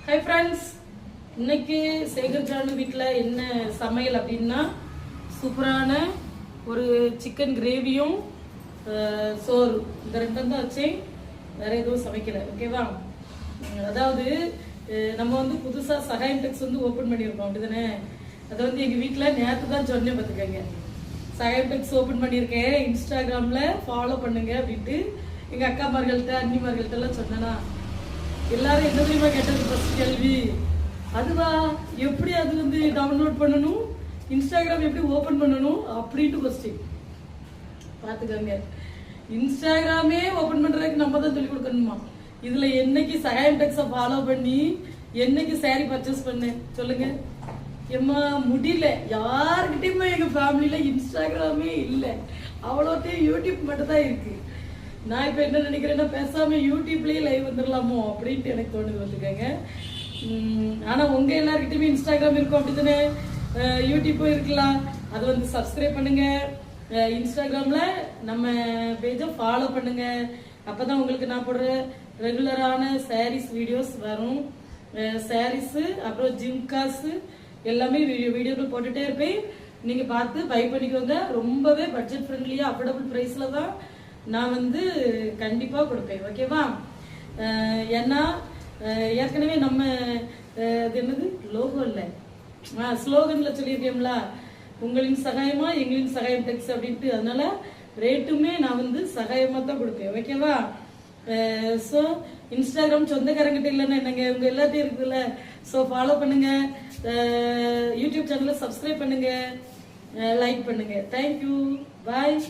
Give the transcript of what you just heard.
Hi friends, இன்னைக்கு சேகர் ஜானு வீட்டில் என்ன சமையல் அப்படின்னா சூப்பரான ஒரு சிக்கன் கிரேவியும் சோறு, இந்த ரெண்டும் தான் வச்சேன். வேற எதுவும் சமைக்கல. ஓகேவா? அதாவது நம்ம வந்து புதுசாக சகாயம் டெக்ஸ் வந்து ஓப்பன் பண்ணியிருக்கோம், அப்படிதானே? அதை வந்து எங்கள் வீட்டில் நேற்று தான் சொன்னேன், பார்த்துக்கங்க. சகாயம் டெக்ஸ் ஓப்பன் பண்ணியிருக்கேன், இன்ஸ்டாகிராமில் ஃபாலோ பண்ணுங்க அப்படின்ட்டு எங்கள் அக்காமார்கள்ட்ட அண்ணிமார்கள்ட்ட எல்லாம் சொன்னேன்னா எல்லாரும் என்ன தெரியுமா கேட்டது ஃபர்ஸ்ட் கேள்வி? அதுவா, எப்படி அது வந்து டவுன்லோட் பண்ணணும், இன்ஸ்டாகிராம் எப்படி ஓப்பன் பண்ணணும் அப்படின்ட்டு கொஸ்டின். பார்த்துக்கோங்க, இன்ஸ்டாகிராமே ஓப்பன் பண்ணுறதுக்கு நம்ம தான் சொல்லிக் கொடுக்கணுமா? இதில் என்னைக்கு சகாயம் டெக்ஸை ஃபாலோ பண்ணி என்னைக்கு சாரி பர்ச்சேஸ் பண்ணேன் சொல்லுங்க? எம்மா முடியல. யாருக்கிட்டையுமே எங்கள் ஃபேமிலியில் இன்ஸ்டாகிராமே இல்லை, அவ்வளோத்தையும் யூடியூப் மட்டும் தான் இருக்குது. நான் இப்போ என்ன நினைக்கிறேன்னா, பேசாமல் யூடியூப்லேயே லைவ் வந்துடலாமோ அப்படின்ட்டு எனக்கு தோணுது, வந்துக்கோங்க. ஆனால் உங்கள் எல்லாருக்கிட்டையுமே இன்ஸ்டாகிராம் இருக்கும், அப்படி தானே? யூடியூப்பும் இருக்கலாம். அது வந்து சப்ஸ்கிரைப் பண்ணுங்கள். இன்ஸ்டாகிராமில் நம்ம பேஜை ஃபாலோ பண்ணுங்கள். அப்போ தான் உங்களுக்கு நான் போடுற ரெகுலரான சாரீஸ் வீடியோஸ் வரும். சாரீஸு, அப்புறம் ஜிம்காஸு எல்லாமே வீடியோக்கள் போட்டுகிட்டே இருப்பேன். நீங்கள் பார்த்து பை பண்ணிக்கோங்க. ரொம்பவே பட்ஜெட் ஃப்ரெண்ட்லியாக அஃபோர்டபுள் ப்ரைஸில் தான் நான் வந்து கண்டிப்பாக கொடுப்பேன். ஓகேவா? ஏன்னா ஏற்கனவே நம்ம அது என்னது லோகோ இல்லை, ஸ்லோகனில் சொல்லியிருக்கேன்ல, உங்களின் சகாயமா எங்களின் சகாயம் டெக்ஸ் அப்படின்ட்டு. அதனால ரேட்டுமே நான் வந்து சகாயமாக தான் கொடுப்பேன். ஓகேவா? ஸோ இன்ஸ்டாகிராம் சொந்தக்காரங்கிட்ட இல்லைன்னா என்னங்க, உங்கள் எல்லாத்தையும் இருக்குதுல்ல. ஸோ ஃபாலோ பண்ணுங்க, யூடியூப் சேனலை சப்ஸ்கிரைப் பண்ணுங்க, லைக் பண்ணுங்க. தேங்க்யூ, பாய்.